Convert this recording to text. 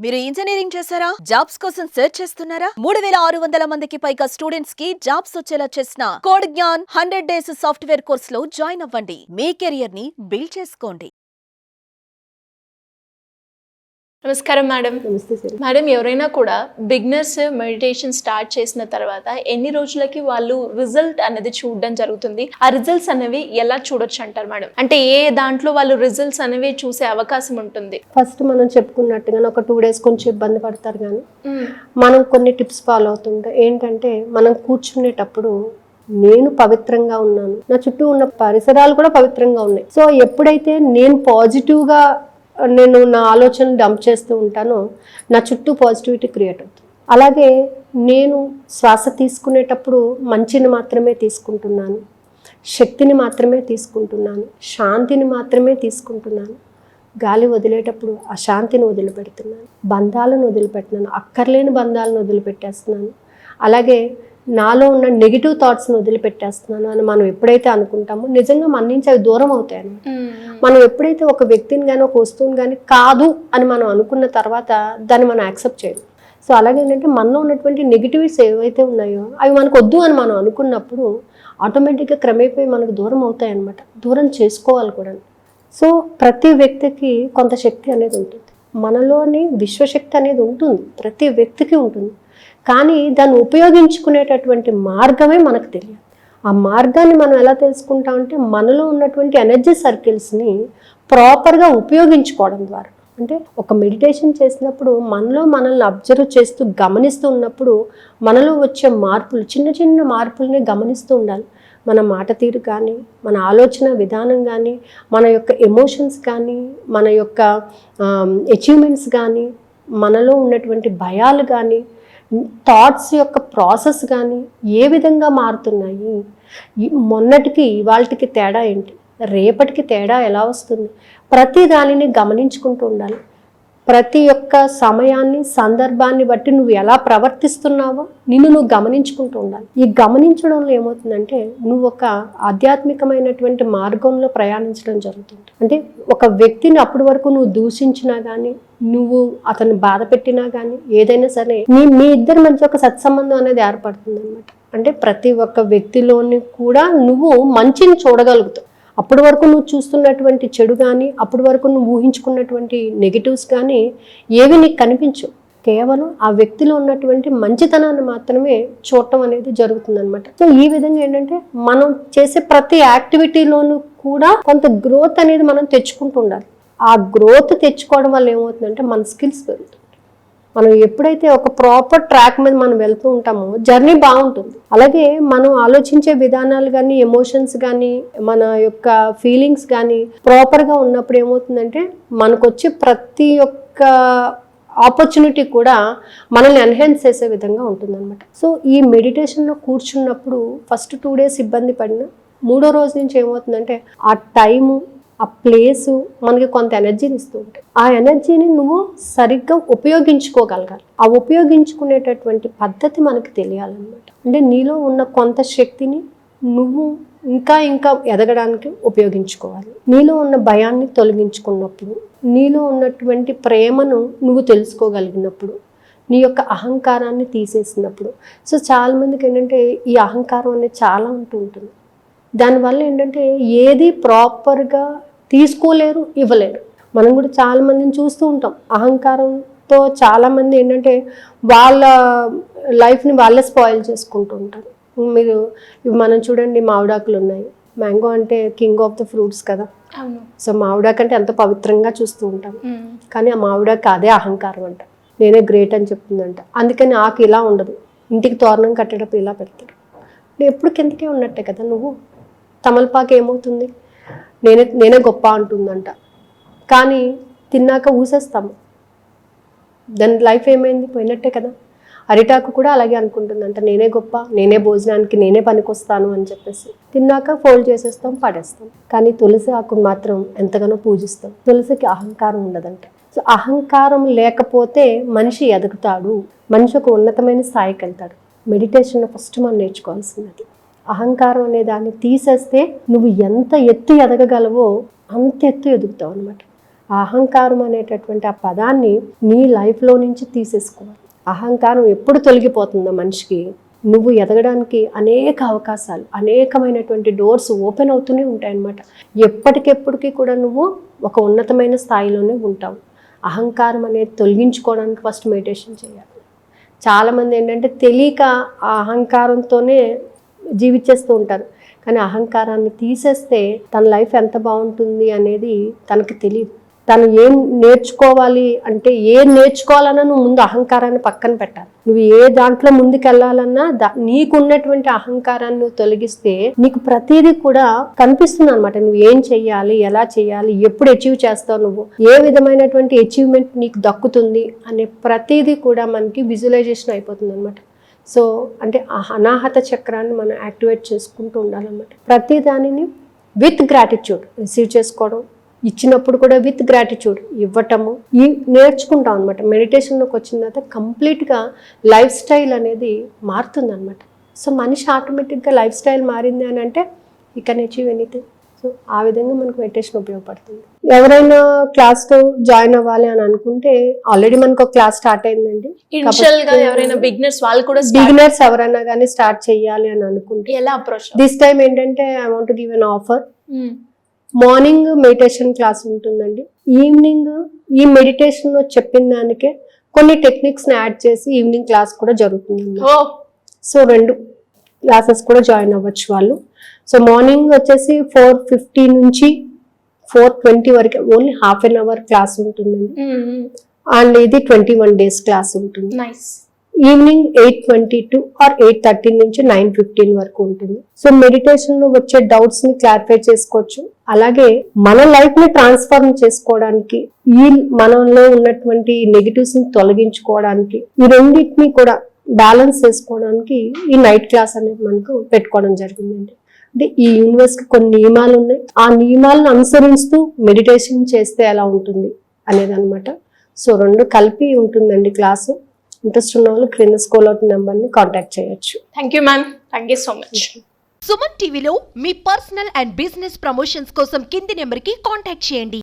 మీరు ఇంజనీరింగ్ చేశారా? జాబ్స్ కోసం సెర్చ్ చేస్తున్నారా? 3600 మందికి పైగా స్టూడెంట్స్ కి జాబ్స్ వచ్చేలా చేసిన code Gyan 100 days software course లో జాయిన్ అవ్వండి. మీ కెరియర్ ని బిల్డ్ చేసుకోండి. నమస్కారం మేడం. నమస్తే సార్. మేడం, ఎవరైనా కూడా బిగినర్స్ మెడిటేషన్ స్టార్ట్ చేసిన తర్వాత ఎన్ని రోజులకి వాళ్ళు రిజల్ట్ అనేది చూడడం జరుగుతుంది? ఆ రిజల్ట్స్ అనేవి ఎలా చూడొచ్చు అంటారు మేడం? అంటే ఏ దాంట్లో వాళ్ళు రిజల్ట్స్ అనేవి చూసే అవకాశం ఉంటుంది? ఫస్ట్ మనం చెప్పుకున్నట్టుగా ఒక 2 days కొంచెం ఇబ్బంది పడతారు, కానీ మనం కొన్ని టిప్స్ ఫాలో అవుతుంటాం. ఏంటంటే మనం కూర్చునేటప్పుడు నేను పవిత్రంగా ఉన్నాను, నా చుట్టూ ఉన్న పరిసరాలు కూడా పవిత్రంగా ఉన్నాయి. సో ఎప్పుడైతే నేను పాజిటివ్గా నేను నా ఆలోచన డంప్ చేస్తూ ఉంటానో నా చుట్టూ పాజిటివిటీ క్రియేట్ అవుతుంది. అలాగే నేను శ్వాస తీసుకునేటప్పుడు మంచిని మాత్రమే తీసుకుంటున్నాను, శక్తిని మాత్రమే తీసుకుంటున్నాను, శాంతిని మాత్రమే తీసుకుంటున్నాను. గాలి వదిలేటప్పుడు అశాంతిని వదిలిపెడుతున్నాను, బంధాలను వదిలిపెట్టినాను, అక్కర్లేని బంధాలను వదిలిపెట్టేస్తున్నాను. అలాగే నాలో ఉన్న నెగిటివ్ థాట్స్ని వదిలిపెట్టేస్తున్నాను అని మనం ఎప్పుడైతే అనుకుంటామో నిజంగా మన నుంచి అవి దూరం అవుతాయని. మనం ఎప్పుడైతే ఒక వ్యక్తిని కానీ ఒక వస్తువుని కానీ కాదు అని మనం అనుకున్న తర్వాత దాన్ని మనం యాక్సెప్ట్ చేయాలి. సో అలాగే ఏంటంటే మనలో ఉన్నటువంటి నెగిటివిటీస్ ఏవైతే ఉన్నాయో అవి మనకు వద్దు అని మనం అనుకున్నప్పుడు ఆటోమేటిక్గా క్రమేపీ మనకు దూరం అవుతాయి అన్నమాట. దూరం చేసుకోవాలి కూడా. సో ప్రతి వ్యక్తికి కొంత శక్తి అనేది ఉంటుంది, మనలోని విశ్వశక్తి అనేది ఉంటుంది, ప్రతి వ్యక్తికి ఉంటుంది. కానీ దాన్ని ఉపయోగించుకునేటటువంటి మార్గమే మనకు తెలియదు. ఆ మార్గాన్ని మనం ఎలా తెలుసుకుంటామంటే మనలో ఉన్నటువంటి ఎనర్జీ సర్కిల్స్ని ప్రాపర్గా ఉపయోగించుకోవడం ద్వారా. అంటే ఒక మెడిటేషన్ చేసినప్పుడు మనలో మనల్ని అబ్జర్వ్ చేస్తూ గమనిస్తూ ఉన్నప్పుడు మనలో వచ్చే మార్పులు, చిన్న చిన్న మార్పుల్ని గమనిస్తూ ఉండాలి. మన మాట తీరు కానీ, మన ఆలోచన విధానం కానీ, మన యొక్క ఎమోషన్స్ కానీ, మన యొక్క అచీవ్మెంట్స్ కానీ, మనలో ఉన్నటువంటి భయాలు కానీ, థాట్స్ యొక్క ప్రాసెస్ కానీ ఏ విధంగా మారుతున్నాయి, మొన్నటికి ఇవాళకి తేడా ఏంటి, రేపటికి తేడా ఎలా వస్తుంది, ప్రతి దానిని గమనించుకుంటూ ఉండాలి. ప్రతి ఒక్క సమయాన్ని సందర్భాన్ని బట్టి నువ్వు ఎలా ప్రవర్తిస్తున్నావో నువ్వు గమనించుకుంటూ ఉండాలి. ఈ గమనించడంలో ఏమవుతుందంటే నువ్వు ఒక ఆధ్యాత్మికమైనటువంటి మార్గంలో ప్రయాణించడం జరుగుతుంది. అంటే ఒక వ్యక్తిని అప్పటి వరకు నువ్వు దూషించినా కానీ, నువ్వు అతన్ని బాధ పెట్టినా కానీ, ఏదైనా సరే మీ ఇద్దరి మధ్య ఒక సత్సంబంధం అనేది ఏర్పడుతుంది అనమాట. అంటే ప్రతి ఒక్క వ్యక్తిలోని కూడా నువ్వు మంచిని చూడగలుగుతావు. అప్పటి వరకు నువ్వు చూస్తున్నటువంటి చెడు కానీ, అప్పటి వరకు నువ్వు ఊహించుకున్నటువంటి నెగిటివ్స్ కానీ ఏవి నీకు కనిపించవు. కేవలం ఆ వ్యక్తిలో ఉన్నటువంటి మంచితనాన్ని మాత్రమే చూడటం అనేది జరుగుతుంది అనమాట. సో ఈ విధంగా ఏంటంటే మనం చేసే ప్రతి యాక్టివిటీలోనూ కూడా కొంత గ్రోత్ అనేది మనం తెచ్చుకుంటూ ఉండాలి. ఆ గ్రోత్ తెచ్చుకోవడం వల్ల ఏమవుతుందంటే మన స్కిల్స్ పెరుగుతుంది. మనం ఎప్పుడైతే ఒక ప్రాపర్ ట్రాక్ మీద మనం వెళ్తూ ఉంటామో జర్నీ బాగుంటుంది. అలాగే మనం ఆలోచించే విధానాలు కానీ, ఎమోషన్స్ కానీ, మన యొక్క ఫీలింగ్స్ కానీ ప్రాపర్గా ఉన్నప్పుడు ఏమవుతుందంటే మనకు వచ్చే ప్రతి ఒక్క ఆపర్చునిటీ కూడా మనల్ని ఎన్హాన్స్ చేసే విధంగా ఉంటుందన్నమాట. సో ఈ మెడిటేషన్లో కూర్చున్నప్పుడు ఫస్ట్ 2 days ఇబ్బంది పడినా 3వ రోజు నుంచి ఏమవుతుందంటే ఆ టైము, ఆ ప్లేసు మనకి కొంత ఎనర్జీని ఇస్తూ ఉంటాయి. ఆ ఎనర్జీని నువ్వు సరిగ్గా ఉపయోగించుకోగలగాలి. ఆ ఉపయోగించుకునేటటువంటి పద్ధతి మనకు తెలియాలన్నమాట. అంటే నీలో ఉన్న కొంత శక్తిని నువ్వు ఇంకా ఎదగడానికి ఉపయోగించుకోవాలి. నీలో ఉన్న భయాన్ని తొలగించుకున్నప్పుడు, నీలో ఉన్నటువంటి ప్రేమను నువ్వు తెలుసుకోగలిగినప్పుడు, నీ యొక్క అహంకారాన్ని తీసేసినప్పుడు. సో చాలామందికి ఏంటంటే ఈ అహంకారం అనేది చాలా ఉంటుంది. దానివల్ల ఏంటంటే ఏది ప్రాపర్గా తీసుకోలేరు, ఇవ్వలేరు. మనం కూడా చాలామందిని చూస్తూ ఉంటాం. అహంకారంతో చాలామంది ఏంటంటే వాళ్ళ లైఫ్ని వాళ్ళే స్పాయిల్ చేసుకుంటూ ఉంటారు. మనం చూడండి, మామిడాకులు ఉన్నాయి. మ్యాంగో అంటే కింగ్ ఆఫ్ ద ఫ్రూట్స్ కదా. సో మామిడాకు అంటే ఎంతో పవిత్రంగా చూస్తూ ఉంటాం. కానీ ఆ మామిడాకు అదే అహంకారం అంట, నేనే గ్రేట్ అని చెప్తుందంట. అందుకని ఆకు ఇలా ఉండదు, ఇంటికి తోరణం కట్టేటప్పుడు ఇలా పెడతారు. ఎప్పుడు కిందకే ఉన్నట్టే కదా నువ్వు. తమలపాకు ఏమవుతుంది, నేనే గొప్ప అంటుందంట, కానీ తిన్నాక ఊసేస్తాము. దాని లైఫ్ ఏమైంది, పోయినట్టే కదా. అరిటాకు కూడా అలాగే అనుకుంటుందంట, నేనే గొప్ప, నేనే భోజనానికి నేనే పనికొస్తాను అని చెప్పేసి తిన్నాక ఫోల్డ్ చేసేస్తాం, పడేస్తాం. కానీ తులసి ఆకును మాత్రం ఎంతగానో పూజిస్తాం. తులసికి అహంకారం ఉండదంట. సో అహంకారం లేకపోతే మనిషి ఎదుగుతాడు, మనిషి ఒక ఉన్నతమైన స్థాయికి వెళ్తాడు. మెడిటేషన్లో ఫస్ట్ మనం నేర్చుకోవాల్సినది అహంకారం అనే దాన్ని తీసేస్తే నువ్వు ఎంత ఎత్తు ఎదగగలవో అంత ఎత్తు ఎదుగుతావు అనమాట. అహంకారం అనేటటువంటి ఆ పదాన్ని నీ లైఫ్లో నుంచి తీసేసుకోవాలి. అహంకారం ఎప్పుడు తొలగిపోతుందో మనిషికి, నువ్వు ఎదగడానికి అనేక అవకాశాలు, అనేకమైనటువంటి డోర్స్ ఓపెన్ అవుతూనే ఉంటాయన్నమాట. ఎప్పటికెప్పటికీ కూడా నువ్వు ఒక ఉన్నతమైన స్థాయిలోనే ఉంటావు. అహంకారం అనేది తొలగించుకోవడానికి ఫస్ట్ మెడిటేషన్ చేయాలి. చాలామంది ఏంటంటే తెలియక ఆ అహంకారంతోనే జీవించేస్తూ ఉంటారు. కానీ అహంకారాన్ని తీసేస్తే తన లైఫ్ ఎంత బాగుంటుంది అనేది తనకు తెలియదు. తను ఏం నేర్చుకోవాలి అంటే ఏం నేర్చుకోవాలన్నా నువ్వు ముందు అహంకారాన్ని పక్కన పెట్టాలి. నువ్వు ఏ దాంట్లో ముందుకెళ్ళాలన్నా నీకున్నటువంటి అహంకారాన్ని నువ్వు తొలగిస్తే నీకు ప్రతిదీ కూడా కనిపిస్తుంది అనమాట. నువ్వు ఏం చెయ్యాలి, ఎలా చేయాలి, ఎప్పుడు అచీవ్ చేస్తావు, నువ్వు ఏ విధమైనటువంటి అచీవ్మెంట్ నీకు దక్కుతుంది అనే ప్రతిదీ కూడా మనకి విజువలైజేషన్ అయిపోతుంది అనమాట. సో అంటే ఆ అనాహత చక్రాన్ని మనం యాక్టివేట్ చేసుకుంటూ ఉండాలన్నమాట. ప్రతి దానిని విత్ గ్రాటిట్యూడ్ రిసీవ్ చేసుకోవడం, ఇచ్చినప్పుడు కూడా విత్ గ్రాటిట్యూడ్ ఇవ్వటము, ఈ నేర్చుకుంటాం అనమాట. మెడిటేషన్లోకి వచ్చిన తర్వాత కంప్లీట్గా లైఫ్ స్టైల్ అనేది మారుతుంది అనమాట. సో మనిషి ఆటోమేటిక్గా లైఫ్ స్టైల్ మారింది అని అంటే you can achieve anything. So ఆ విధంగా మనకు మెడిటేషన్ ఉపయోగపడుతుంది. ఎవరైనా క్లాస్తో జాయిన్ అవ్వాలి అని అనుకుంటే ఆల్రెడీ మనకు ఒక క్లాస్ స్టార్ట్ అయిందండి. బిగినర్స్ ఎవరైనా కానీ స్టార్ట్ చేయాలి అని అనుకుంటే ఎలా అప్రోచ్? దిస్ టైం ఏంటంటే I want to give an offer. Morning meditation class ఉంటుందండి. ఈవినింగ్ ఈ మెడిటేషన్ లో చెప్పిన దానికే కొన్ని టెక్నిక్స్ ని యాడ్ చేసి ఈవినింగ్ క్లాస్ కూడా జరుగుతుంది. సో 2 క్లాసెస్ కూడా జాయిన్ అవ్వచ్చు వాళ్ళు. సో మార్నింగ్ వచ్చేసి 4:50 నుంచి 4:20 వరకు only half an hour class ఉంటుందండి. అండ్ ఇది 21 days క్లాస్ ఉంటుంది. ఈవినింగ్ 8:22 ఆర్ 8:30 నుంచి 9:15 వరకు ఉంటుంది. సో మెడిటేషన్ లో వచ్చే డౌట్స్ ని క్లారిఫై చేసుకోవచ్చు. అలాగే మన లైఫ్ ని ట్రాన్స్ఫార్మ్ చేసుకోవడానికి, ఈ మనలో ఉన్నటువంటి నెగిటివ్స్ ని తొలగించుకోవడానికి, ఈ రెండింటిని కూడా బ్యాలెన్స్ చేసుకోవడానికి ఈ నైట్ క్లాస్ అనేది మనకు పెట్టుకోవడం జరిగిందండి. అంటే ఈ యూనివర్స్ కి కొన్ని నియమాలు ఉన్నాయి. ఆ నియమాలను అనుసరిస్తూ మెడిటేషన్ చేస్తే ఎలా ఉంటుంది అనేది అనమాట. సో 2 కలిపి ఉంటుందండి క్లాసు. ఇంట్రెస్ట్ ఉన్న వాళ్ళు క్రింద స్క్రోల్ అవుతున్న నెంబర్ని కాంటాక్ట్ చేయొచ్చు. Thank you ma'am. Thank you so much. Suman టీవీలో మీ పర్సనల్ అండ్ బిజినెస్ ప్రమోషన్స్ కోసం కింది నెంబర్కి కాంటాక్ట్ చేయండి.